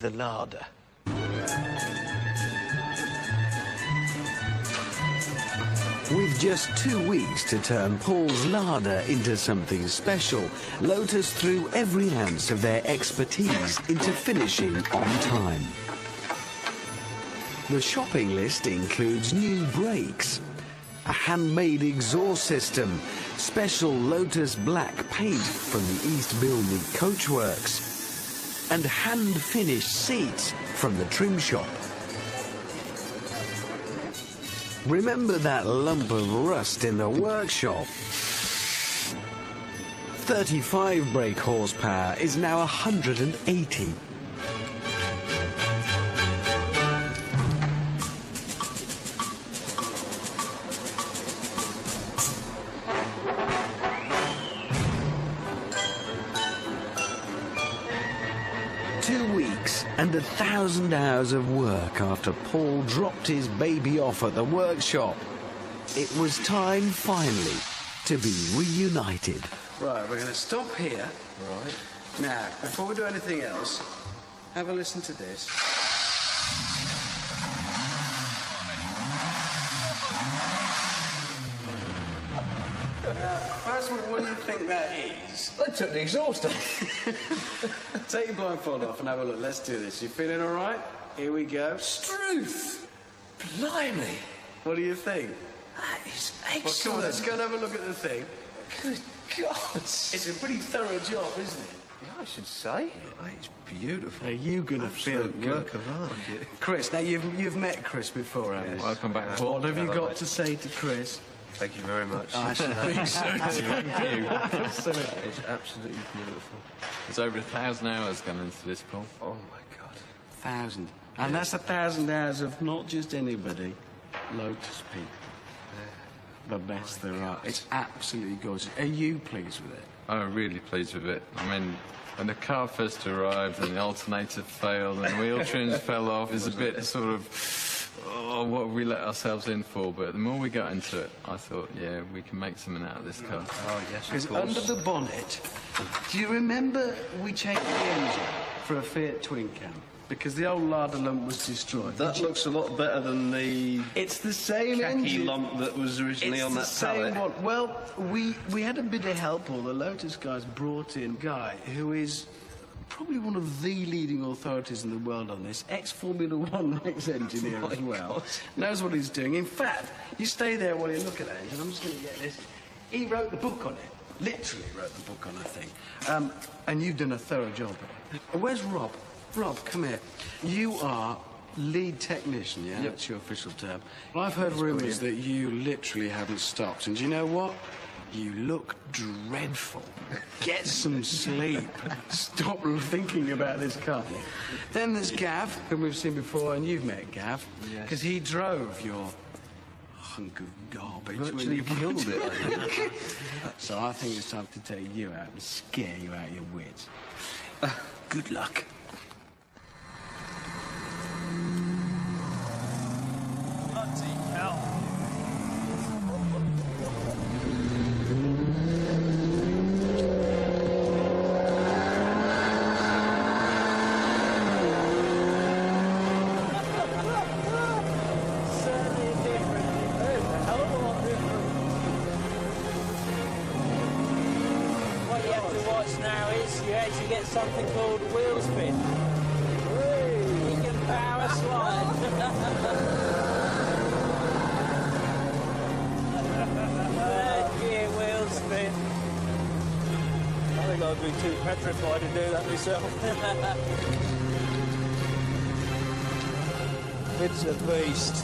the larder. With just 2 weeks to turn Paul's larder into something special, Lotus threw every ounce of their expertise into finishing on time. The shopping list includes new brakes, a handmade exhaust system, special Lotus black paint from the East Bilney Coachworks, and hand-finished seats from the trim shop. Remember that lump of rust in the workshop? 35 brake horsepower is now 180. And 1,000 hours of work after Paul dropped his baby off at the workshop. It was time, finally, to be reunited. Right, we're going to stop here. Right. Now, before we do anything else, have a listen to this. First of all, what do you think that is? I took the exhaust off. Take your blindfold off and have a look. Let's do this. You feeling all right? Here we go. Struth! Blimey! What do you think? That is excellent. Well, come on, let's go and have a look at the thing. Good God! It's a pretty thorough job, isn't it? Yeah, I should say. It's beautiful. Are you going to feel Absolute good? work of art. Chris, now you've met Chris before, haven't you? I'll come back. What have you got to say to Chris? Thank you very much. I should think so too. Thank you. It's absolutely beautiful. There's over 1,000 hours gone into this, Paul. Oh my God. 1,000. And that's 1,000 hours of not just anybody, Lotus people. The best there are. It's absolutely gorgeous. Are you pleased with it? I'm really pleased with it. I mean, when the car first arrived and the alternator failed and the wheel trims fell off, it's a bit sort of, oh, what have we let ourselves in for? But the more we got into it, I thought, yeah, we can make something out of this car. Oh yes, Because of course. under the bonnet, do you remember we changed the engine for a Fiat Twin Cam? Because the old larder lump was destroyed. That looks a lot better than the It's the same khaki engine. lump that was originally It's on the that same pallet. one. Well, we had a bit of help. All the Lotus guys brought in a guy who is probably one of the leading authorities in the world on this, ex-Formula One ex-engineer as well. Knows what he's doing. In fact, you stay there while you look at that engine. I'm just going to get this. He wrote the book on it. Literally wrote the book on the thing. And you've done a thorough job. Where's Rob? Rob, come here. You are lead technician, yeah? Yep. That's your official term. Well, I've heard rumours that you literally haven't stopped. And do you know what? You look dreadful. Get some sleep. Stop thinking about this car. Then there's Gav, whom we've seen before, and you've met Gav, because he drove your hunk of garbage. Virtually when you killed it, I think. So I think it's time to take you out and scare you out of your wits. Good luck. Bloody hell. Certainly different. There's a hell of a lot different. What you have to watch now is you actually get something called wheel spin. You can power slide. Gear wheel spin. I think I'd be too petrified to do that myself. It's a beast.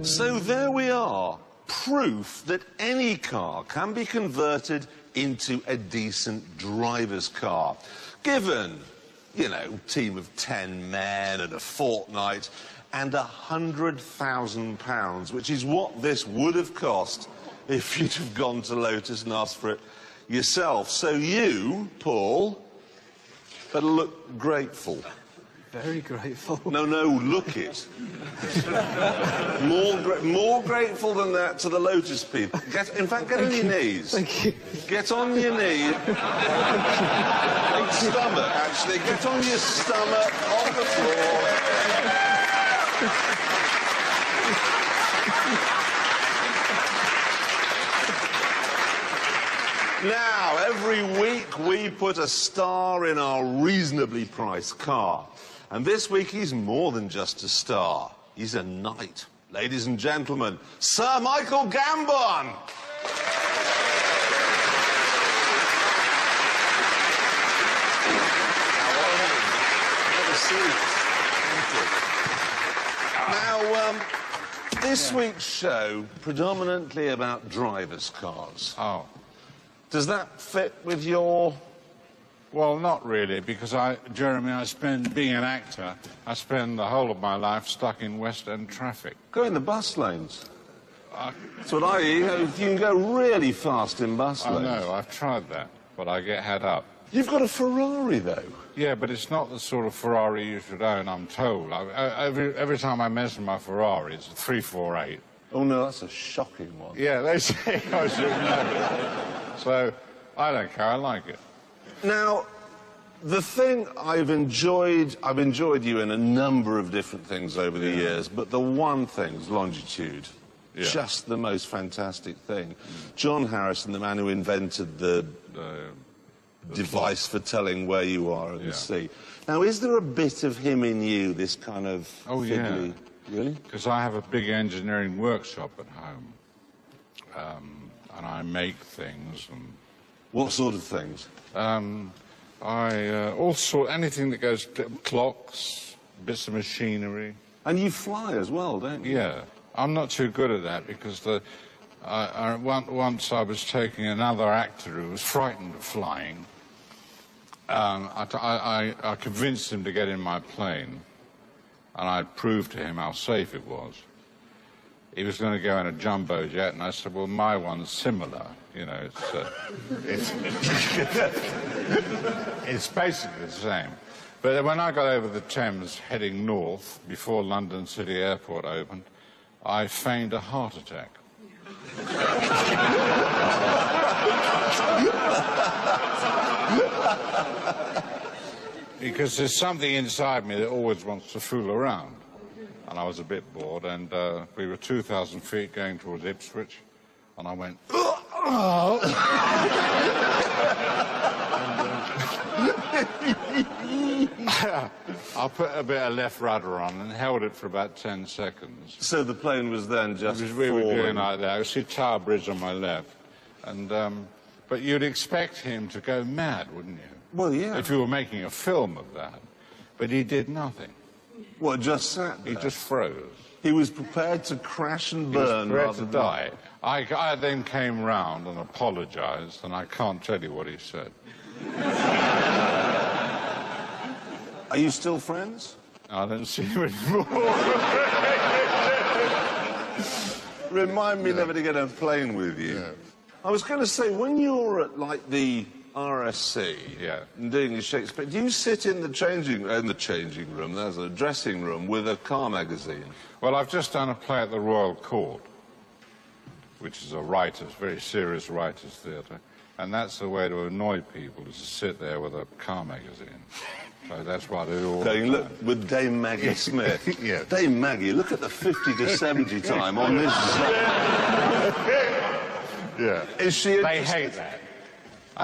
So there we are, proof that any car can be converted into a decent driver's car. Given, you know, team of 10 men and a fortnight and £100,000, which is what this would have cost if you'd have gone to Lotus and asked for it yourself. So you, Paul, better look grateful. Very grateful. No, look it. More grateful than that to the Lotus people. In fact, get on your knees. Thank you. Get on your knees. Stomach, actually. Get on your stomach, on the floor. Now, every week we put a star in our reasonably priced car. And this week he's more than just a star. He's a knight. Ladies and gentlemen, Sir Michael Gambon! Now, this week's show, predominantly about drivers' cars. Oh. Does that fit with your... Well, not really, because Jeremy, being an actor, I spend the whole of my life stuck in West End traffic. Go in the bus lanes. That's what you can go really fast in bus lanes. I know, I've tried that, but I get had up. You've got a Ferrari, though. Yeah, but it's not the sort of Ferrari you should own, I'm told. Every time I measure my Ferrari, it's a 348. Oh, no, that's a shocking one. Yeah, they say I should know. So, I don't care, I like it. Now, the thing I've enjoyed you in a number of different things over the years, but the one thing's longitude. Yeah. Just the most fantastic thing. John Harrison, the man who invented the device for telling where you are at the sea. Now, is there a bit of him in you, this kind of fiddly... Yeah. Really? Because I have a big engineering workshop at home, and I make things. And what sort of things? Anything that goes, clocks, bits of machinery. And you fly as well, don't you? Yeah. I'm not too good at that because once I was taking another actor who was frightened of flying. I convinced him to get in my plane, and I proved to him how safe it was. He was going to go in a jumbo jet, and I said, well, my one's similar. You know, it's basically the same. But when I got over the Thames heading north, before London City Airport opened, I feigned a heart attack. Because there's something inside me that always wants to fool around. And I was a bit bored, and we were 2,000 feet going towards Ipswich, and I went, I put a bit of left rudder on and held it for about 10 seconds. So the plane was then just we were doing like that. I see Tower Bridge on my left. And, but you'd expect him to go mad, wouldn't you? Well, yeah. If you were making a film of that. But he did nothing. What, just sat there? He just froze. He was prepared to crash and burn. He was prepared to die. I then came round and apologised, and I can't tell you what he said. Are you still friends? I don't see him anymore. Remind me never to get on a plane with you. Yeah. I was going to say, when you're at, like, the RS6 and doing your Shakespeare, do you sit in the changing room, there's a dressing room, with a car magazine? Well, I've just done a play at the Royal Court, which is a very serious writers' theatre, and that's the way to annoy people, is to sit there with a car magazine. So that's what I do all the time. Look, with Dame Maggie Smith. Yeah. Dame Maggie, look at the 50 to 70 time on this. Yeah. Is she? They hate that.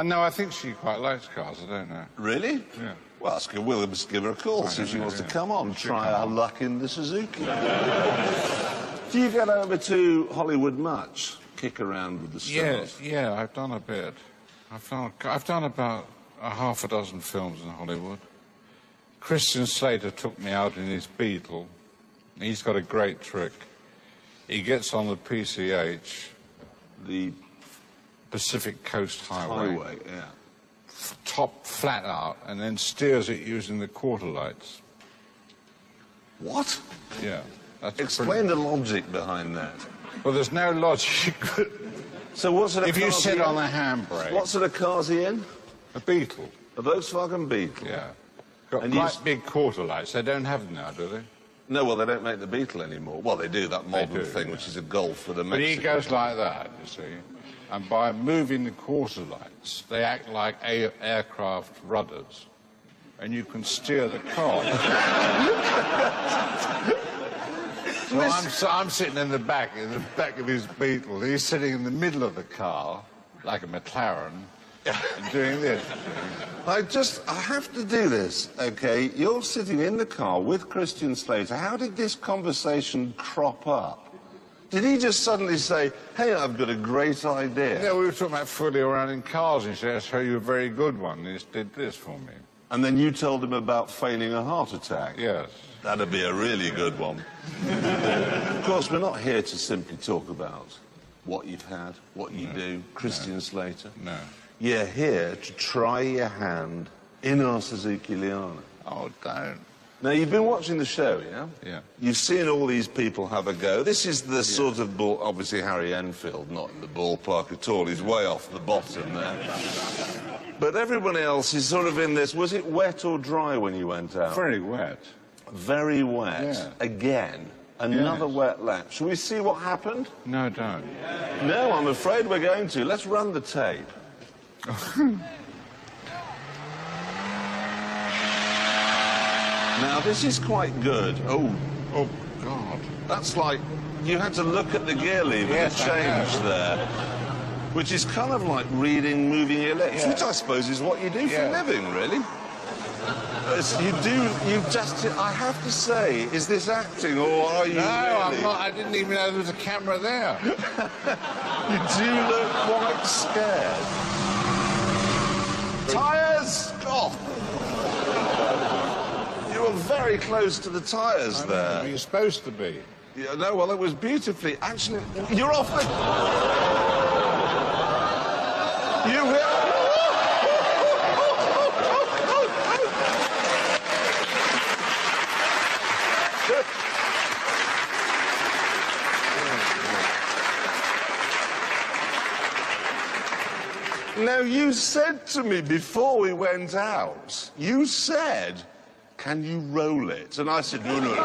No, I think she quite likes cars. I don't know. Really? Yeah. Well, we'll just give her a call, see if she wants to come on, try our luck in the Suzuki. Do you get over to Hollywood much? Kick around with the stars? Yeah, I've done a bit. I've done about half a dozen films in Hollywood. Christian Slater took me out in his Beetle. He's got a great trick. He gets on the PCH, the Pacific Coast Highway, top flat out, and then steers it using the quarter lights. What? Yeah. Explain the logic behind that. Well, there's no logic. So what sort of if you sit on the handbrake... What sort of car's he in? A Beetle. A Volkswagen Beetle? Yeah. Got And quite big quarter lights. They don't have them now, do they? No, well, they don't make the Beetle anymore. Well, they do, that modern thing, which is a Golf with a But Mexican. he goes like that, you see. And by moving the quarter lights, they act like aircraft rudders. And you can steer the car. So I'm sitting in the back of his Beetle. He's sitting in the middle of the car, like a McLaren, and doing this. I have to do this, okay? You're sitting in the car with Christian Slater. How did this conversation crop up? Did he just suddenly say, hey, I've got a great idea? Yeah, we were talking about fooling around in cars, and he said, I'll show you a very good one. And he did this for me. And then you told him about feigning a heart attack? Yes. That'd be a really good one. Of course, we're not here to simply talk about what you've had, what you do, Christian Slater. No. You're here to try your hand in our Suzuki Liana. Oh, don't. Now, you've been watching the show, yeah? Yeah. You've seen all these people have a go. This is the sort of ball, obviously Harry Enfield, not in the ballpark at all. He's way off the bottom there. But everyone else is sort of in this. Was it wet or dry when you went out? Very wet. Very wet. Yeah. Again. Another wet lap. Shall we see what happened? No, don't. No, I'm afraid we're going to. Let's run the tape. Now, this is quite good. Oh, God. that's like you had to look at the gear lever to change there, which is kind of like reading moving electrics, which I suppose is what you do for a living, really. I have to say, is this acting or are you No, really? I'm not. I didn't even know there was a camera there. You do look quite scared. Tyres! Oh! You were very close to the tyres there. You're supposed to be. Yeah, no, well, it was beautifully. Actually, you're off the... You will... Now, you said to me before we went out, you said, can you roll it? And I said, no, no, no.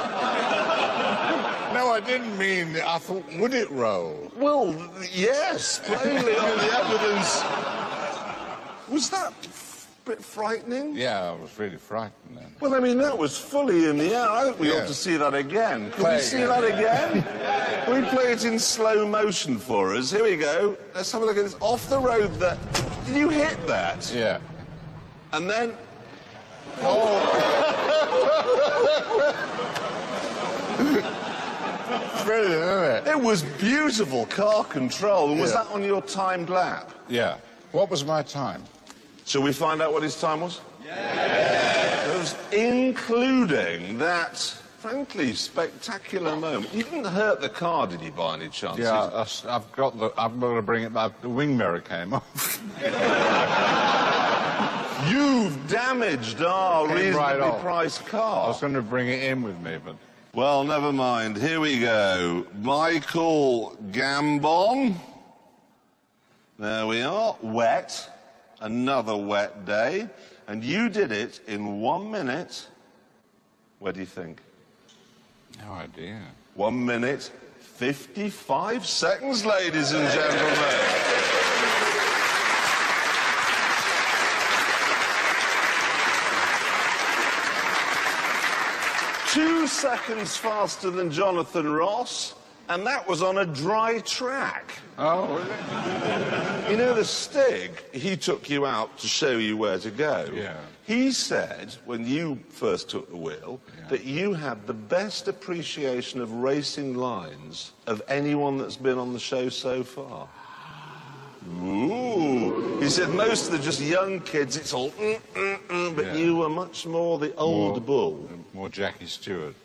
No, I didn't mean... I thought, would it roll? Well, yes, plainly on the evidence. Was that a bit frightening? Yeah, I was really frightened then. Well, I mean, that was fully in the air. I think we ought to see that again. Can we see that again? Can we play it in slow motion for us? Here we go. Let's have a look at this. Off the road there. Did you hit that? Yeah. And then... Brilliant, isn't it? It was beautiful car control. And was that on your timed lap? Yeah. What was my time? Shall we find out what his time was? Yeah. It was including that, frankly, spectacular moment. You didn't hurt the car, did you, by any chance? Yeah, I've got to bring it back. The wing mirror came off. You've damaged our reasonably priced car. I was going to bring it in with me, but... Well, never mind. Here we go. Michael Gambon. There we are. Wet. Another wet day. And you did it in 1 minute. What do you think? No idea. 1 minute, 55 seconds, ladies and gentlemen. 2 seconds faster than Jonathan Ross, and that was on a dry track. Oh, really? You know, the Stig, he took you out to show you where to go. Yeah. He said, when you first took the wheel, that you had the best appreciation of racing lines of anyone that's been on the show so far. Ooh. He said most of the just young kids, it's all but you were much more the old bull. More Jackie Stewart.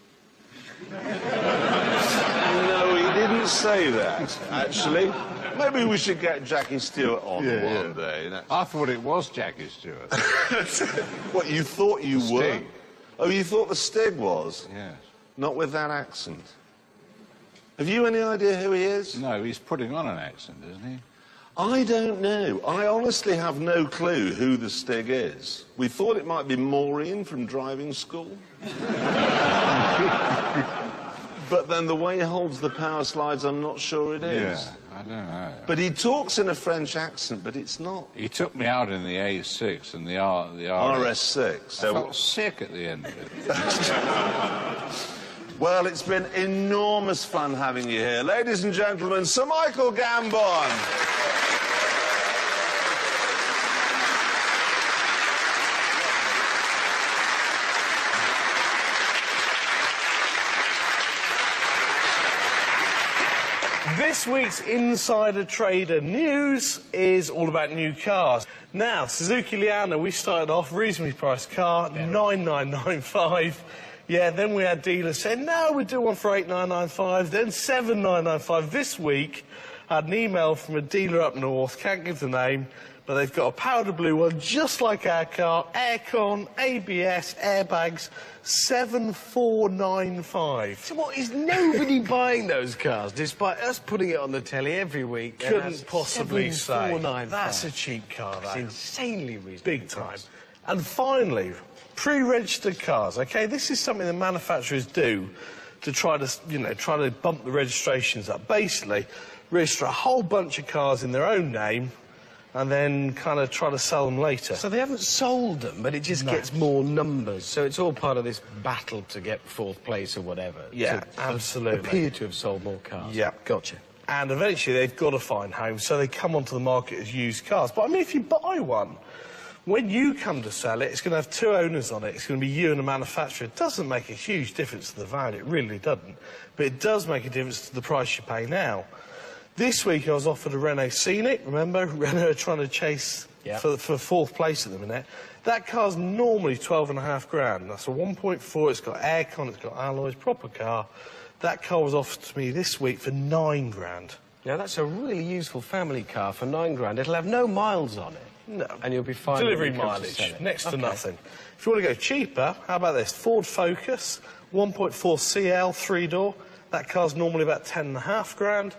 No, he didn't say that, actually. Maybe we should get Jackie Stewart on one day. I thought it was Jackie Stewart. What, you thought you were? Stig. Oh, you thought the Stig was? Yes. Not with that accent. Have you any idea who he is? No, he's putting on an accent, isn't he? I don't know. I honestly have no clue who the Stig is. We thought it might be Maureen from driving school. But then the way he holds the power slides, I'm not sure it is. Yeah, I don't know. But he talks in a French accent, but it's not. He took me out in the A6 and the RS6. I felt sick at the end of it. Well, it's been enormous fun having you here. Ladies and gentlemen, Sir Michael Gambon. This week's Insider Trader news is all about new cars. Now, Suzuki Liana, we started off reasonably priced car, 9,995. Yeah, then we had dealers saying, no, we'll do one for 8,995, then 7,995. This week, I had an email from a dealer up north, can't give the name, but they've got a powder blue one, just like our car, aircon, ABS, airbags, 7,495. So what, is nobody buying those cars, despite us putting it on the telly every week? Couldn't possibly say. 7,495. That's a cheap car, It's that. insanely reasonable. Big time. And finally, pre-registered cars. OK, this is something the manufacturers do to try to, try to bump the registrations up. Basically, register a whole bunch of cars in their own name and then kind of try to sell them later. So they haven't sold them, but it just gets more numbers. So it's all part of this battle to get fourth place or whatever. Yeah, to absolutely. appear to have sold more cars. Yeah. Gotcha. And eventually they've got to find homes, so they come onto the market as used cars. But I mean, if you buy one, when you come to sell it, it's going to have two owners on it. It's going to be you and the manufacturer. It doesn't make a huge difference to the value. It really doesn't. But it does make a difference to the price you pay now. This week I was offered a Renault Scenic. Remember, Renault are trying to chase for fourth place at the minute. That car's normally 12.5 grand. That's a 1.4. It's got aircon. It's got alloys. Proper car. That car was offered to me this week for 9 grand. Now, that's a really useful family car for 9 grand. It'll have no miles on it. No. And you'll be fine. Delivery when you come to mileage, sell it. next to nothing. If you want to go cheaper, how about this? Ford Focus, 1.4 CL, 3-door. That car's normally about 10.5 grand.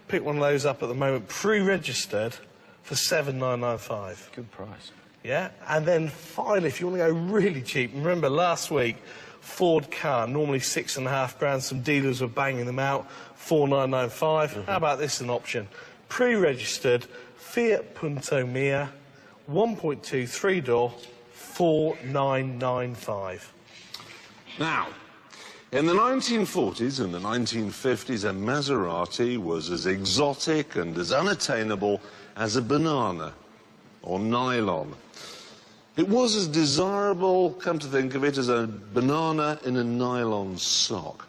Pick one of those up at the moment, pre-registered, for 7,995. Good price. Yeah? And then finally, if you want to go really cheap, remember last week, Ford car, normally 6.5 grand. Some dealers were banging them out, 4,995. How about this as an option? Pre-registered, Fiat Punto Mia, 1.2, 3-door, 4,995. Now, in the 1940s and the 1950s, a Maserati was as exotic and as unattainable as a banana or nylon. It was as desirable, come to think of it, as a banana in a nylon sock.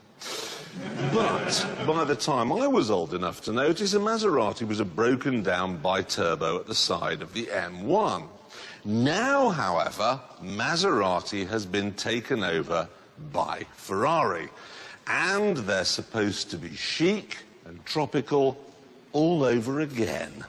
But by the time I was old enough to notice, a Maserati was a broken down bi-turbo at the side of the M1. Now, however, Maserati has been taken over by Ferrari, and they're supposed to be chic and tropical all over again.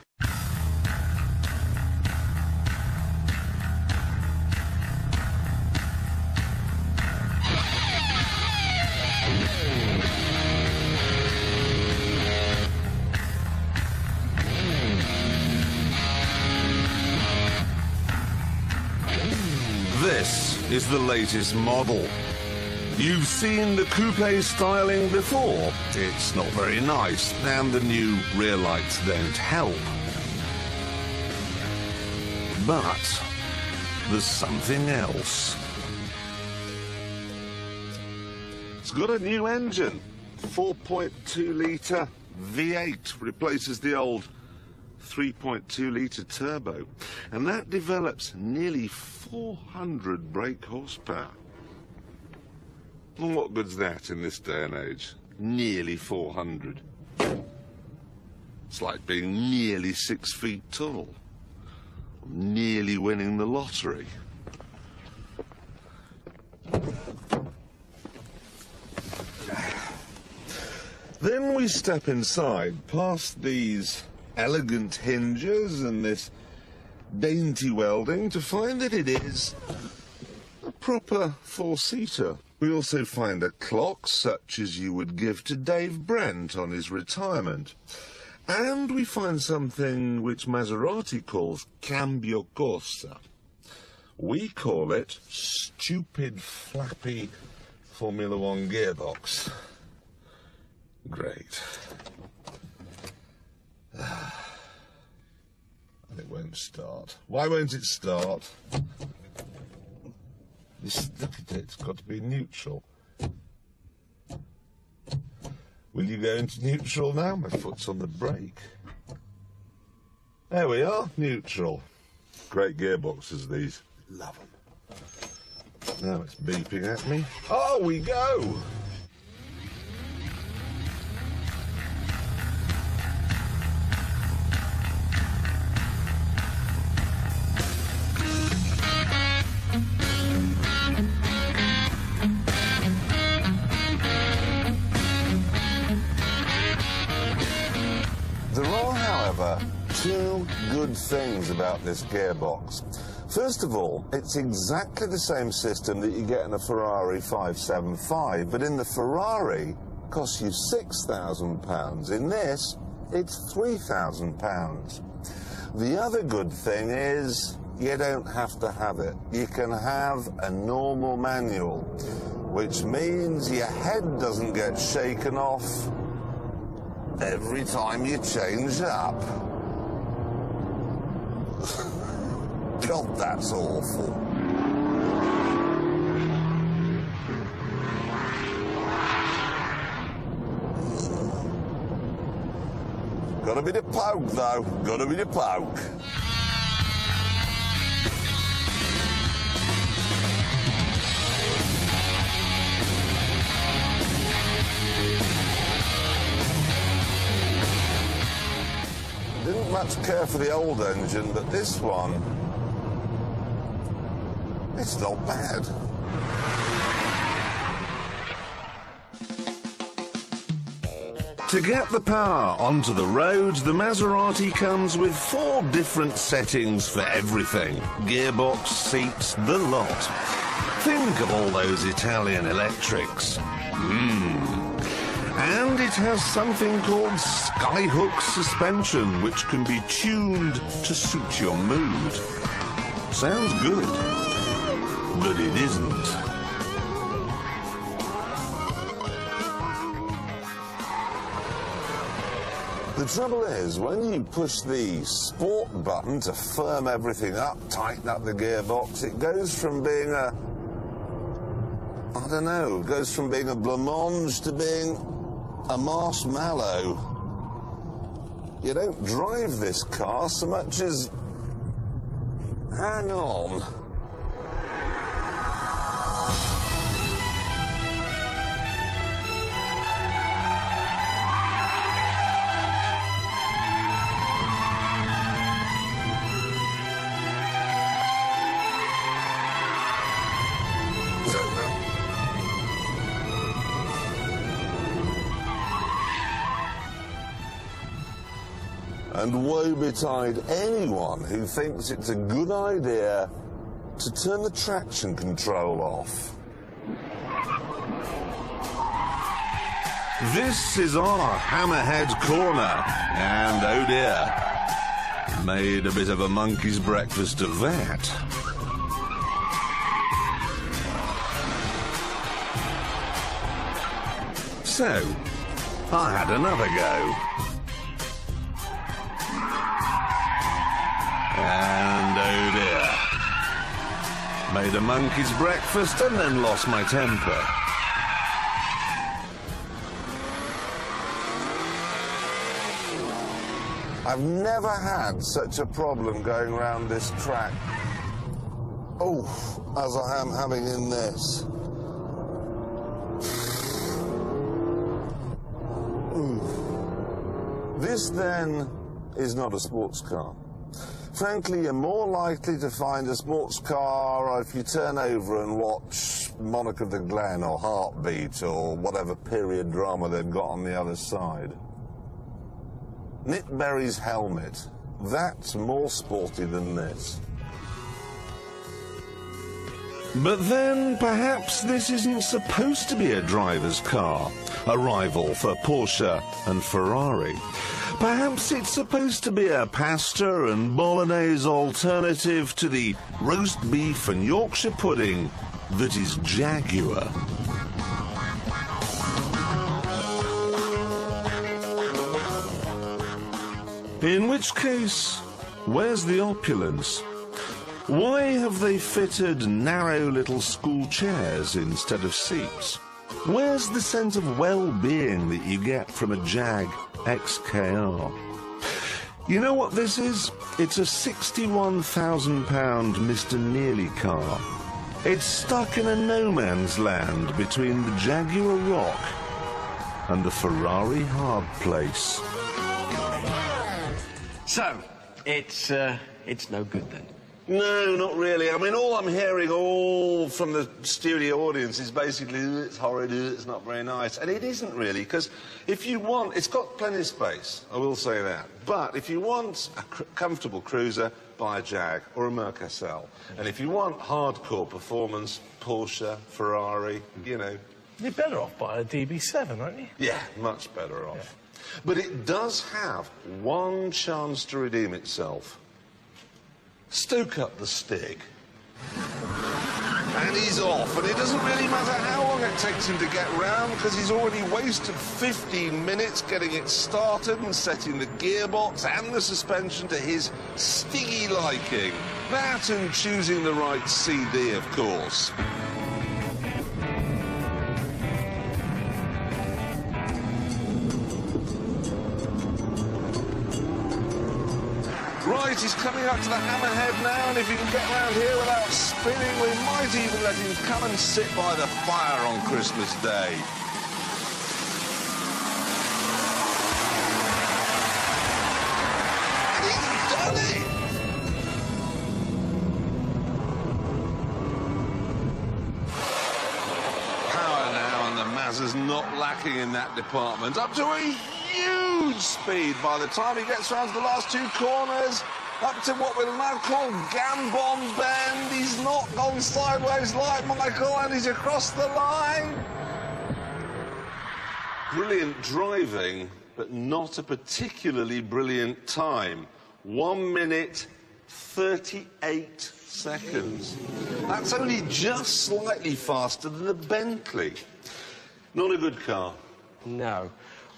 This is the latest model. You've seen the coupe styling before. It's not very nice, and the new rear lights don't help. But there's something else. It's got a new engine. 4.2-litre V8 replaces the old 3.2-litre turbo. And that develops nearly 400 brake horsepower. And what good's that in this day and age? Nearly 400. It's like being nearly 6 feet tall. Nearly winning the lottery. Then we step inside, past these elegant hinges and this dainty welding, to find that it is a proper four-seater. We also find a clock such as you would give to Dave Brent on his retirement. And we find something which Maserati calls cambio corsa. We call it stupid, flappy Formula One gearbox. Great. And it won't start. Why won't it start? Look at it, it's got to be neutral. Will you go into neutral now? My foot's on the brake. There we are, neutral. Great gearboxes, these. Love them. Now it's beeping at me. Oh, we go! There are, however, two good things about this gearbox. First of all, it's exactly the same system that you get in a Ferrari 575, but in the Ferrari, it costs you £6,000. In this, it's £3,000. The other good thing is you don't have to have it. You can have a normal manual, which means your head doesn't get shaken off every time you change up. God, that's awful. Got a bit of poke, though. Got a bit of poke. Didn't much care for the old engine, but this one, it's not bad. To get the power onto the roads, the Maserati comes with 4 different settings for everything. Gearbox, seats, the lot. Think of all those Italian electrics. And it has something called skyhook suspension, which can be tuned to suit your mood. Sounds good, but it isn't. The trouble is, when you push the sport button to firm everything up, tighten up the gearbox, it goes from being a, I don't know, it goes from being a blancmange to being a marshmallow. You don't drive this car so much as hang on. And woe betide anyone who thinks it's a good idea to turn the traction control off. This is our hammerhead corner, and oh dear, made a bit of a monkey's breakfast of that. So, I had another go. And oh dear, made a monkey's breakfast and then lost my temper. I've never had such a problem going around this track, as I am having in this. This then is not a sports car. Frankly, you're more likely to find a sports car if you turn over and watch Monarch of the Glen or Heartbeat or whatever period drama they've got on the other side. Nick Berry's helmet, that's more sporty than this. But then, perhaps this isn't supposed to be a driver's car, a rival for Porsche and Ferrari. Perhaps it's supposed to be a pasta and bolognese alternative to the roast beef and Yorkshire pudding that is Jaguar. In which case, where's the opulence? Why have they fitted narrow little school chairs instead of seats? Where's the sense of well-being that you get from a Jag XKR? You know what this is? It's a £61,000 Mr. Nearly car. It's stuck in a no-man's land between the Jaguar Rock and the Ferrari hard place. So, it's no good then? No, not really. I mean, all I'm hearing all from the studio audience is basically, it's horrid, it's not very nice. And it isn't really, because if you want, it's got plenty of space, I will say that. But if you want a comfortable cruiser, buy a Jag or a Mercasel. And if you want hardcore performance, Porsche, Ferrari, you know. You're better off buying a DB7, aren't you? Yeah, much better off. Yeah. But it does have one chance to redeem itself. Stoke up the Stig. And he's off, and it doesn't really matter how long it takes him to get round, because he's already wasted 15 minutes getting it started and setting the gearbox and the suspension to his Stiggy liking. That and choosing the right CD, of course. Right, he's coming up to the hammerhead now, and if he can get round here without spinning, we might even let him come and sit by the fire on Christmas Day. And he's done it! Power now, and the Mazda's not lacking in that department. Up to a huge speed by the time he gets round to the last two corners, up to what we'll now call Gambon Bend. He's not gone sideways like Michael, and he's across the line. Brilliant driving, but not a particularly brilliant time. 1 minute, 38 seconds. That's only just slightly faster than the Bentley. Not a good car. No.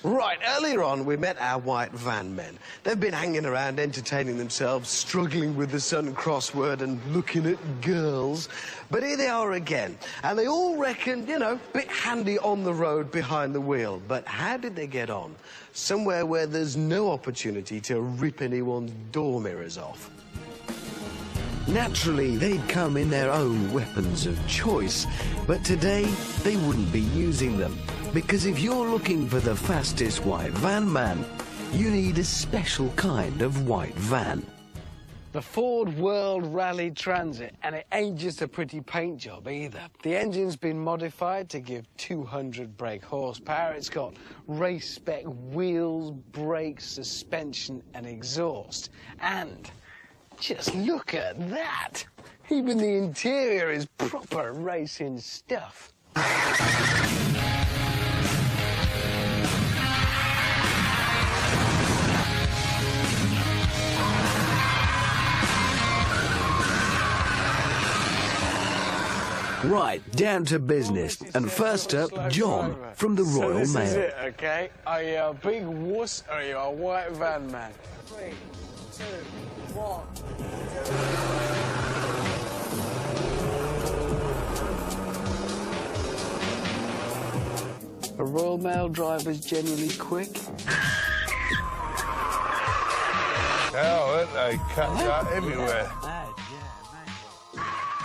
Right, earlier on we met our white van men. They've been hanging around, entertaining themselves, struggling with the Sun crossword and looking at girls. But here they are again, and they all reckon, you know, a bit handy on the road behind the wheel. But how did they get on? Somewhere where there's no opportunity to rip anyone's door mirrors off. Naturally, they'd come in their own weapons of choice, but today they wouldn't be using them. Because if you're looking for the fastest white van man, you need a special kind of white van. The Ford World Rally Transit, and it ain't just a pretty paint job either. The engine's been modified to give 200 brake horsepower. It's got race-spec wheels, brakes, suspension and exhaust. And just look at that! Even the interior is proper racing stuff. Right, down to business. And first up, John from the Royal Mail. So this is it, OK? Are you a big wuss or are you a white van man? 3, 2, 1. A Royal Mail driver's generally quick. Oh, they cut out everywhere.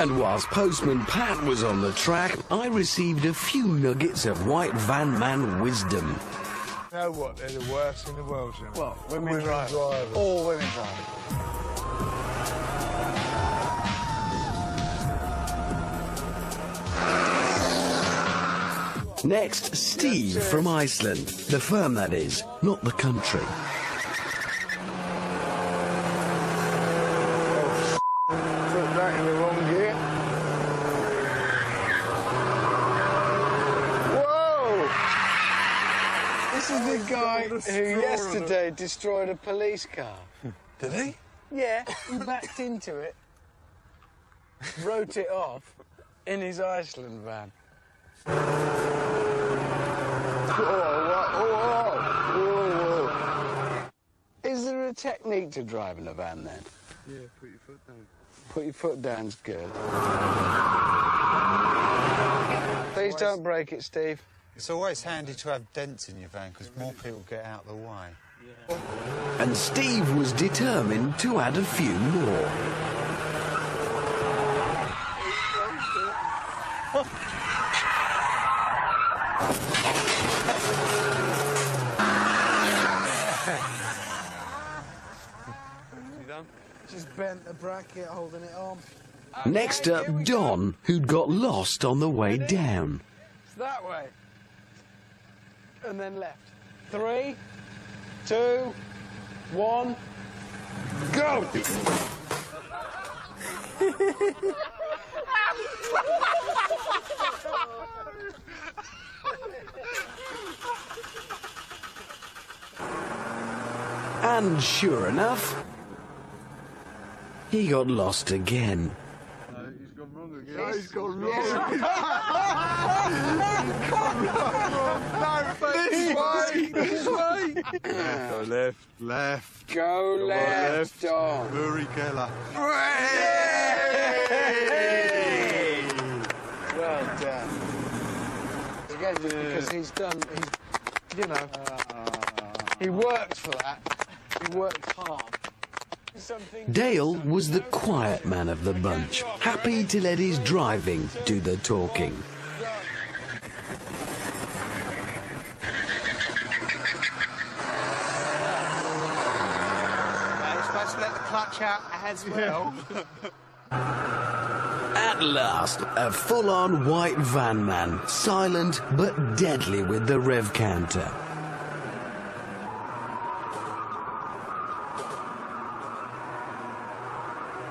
And whilst Postman Pat was on the track, I received a few nuggets of white van man wisdom. You know what? They're the worst in the world, you know? Well, women drivers. All women drivers. Next, Steve from Iceland. The firm, that is, not the country. Put that in the wrong gear. Whoa! This is is the guy who yesterday destroyed a police car. Did he? Yeah, he backed into it, wrote it off in his Iceland van. Is there a technique to driving a van then? Yeah, put your foot down. Put your foot down's good. Please don't break it, Steve. It's always handy to have dents in your van because more people get out of the way. And Steve was determined to add a few more. Just bent the bracket, holding it on. Next up, Don, who'd got lost on the way down. It's that way. And then left. 3, 2, 1, go! And sure enough, he got lost again. He's gone wrong again. Yeah, he's gone wrong. This way. Go left, left. Go left, Don. Uri Keller. Well done. Again, just because he's done, you know, he worked for that. He worked hard. Dale was the quiet man of the bunch, happy to let his driving do the talking. You're supposed to let the clutch out as well. At last, a full-on white van man, silent but deadly with the rev counter.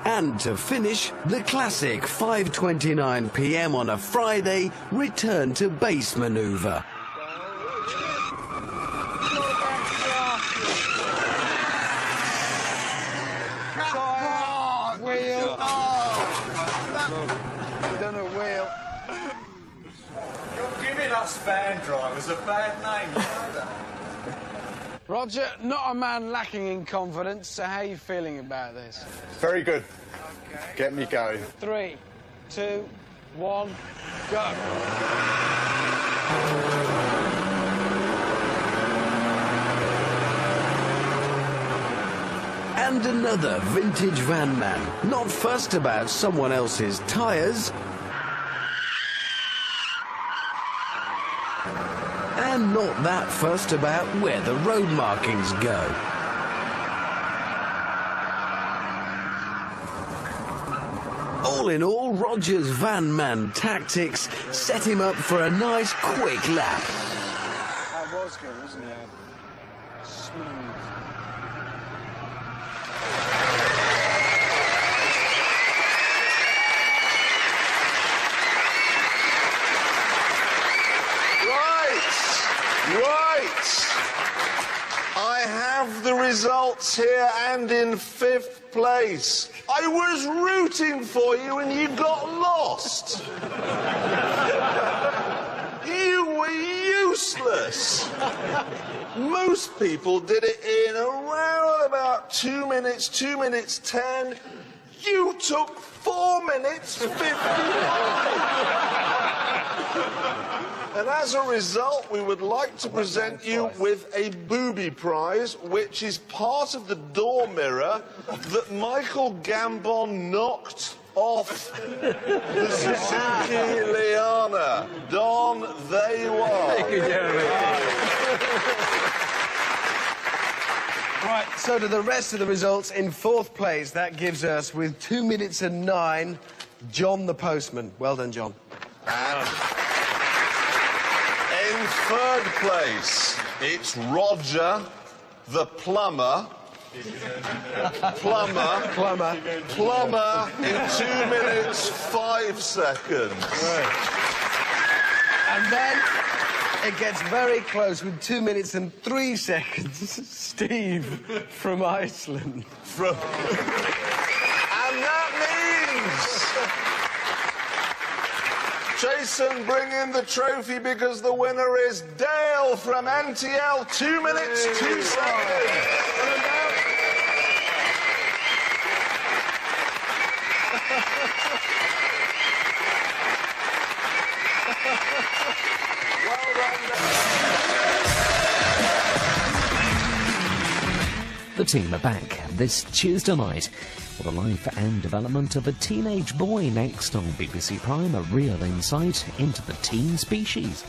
And to finish, the classic 5:29 p.m. on a Friday return to base manoeuvre. Wheel. Done a wheel. You're giving us van drivers a bad name. Roger, not a man lacking in confidence, so how are you feeling about this? Very good. Get me going. 3, 2, 1, go. And another vintage van man, not fussed about someone else's tyres, and not that fussed about where the road markings go. All in all, Roger's van man tactics set him up for a nice quick lap. That was good, wasn't it? Smooth. Right. I have the results here, and in 5th place. I was rooting for you and you got lost. You were useless. Most people did it in around about 2 minutes, 2 minutes 10. You took 4 minutes 55. And as a result, we would like to present you with a booby prize, which is part of the door mirror that Michael Gambon knocked off the Suzuki Liana. Don, there you are. Thank you, Jeremy. Right, so to the rest of the results, in 4th place, that gives us, with 2 minutes and 9, John the Postman. Well done, John. In 3rd place, it's Roger the Plumber. Plumber in 2 minutes 5 seconds. Right. And then, It gets very close with 2 minutes and 3 seconds. Steve from Iceland. And that means Jason, bring in the trophy because the winner is Dale from NTL. 2 minutes, 2 seconds. Well done, The team are back this Tuesday night for the life and development of a teenage boy. Next on BBC Prime, a real insight into the teen species.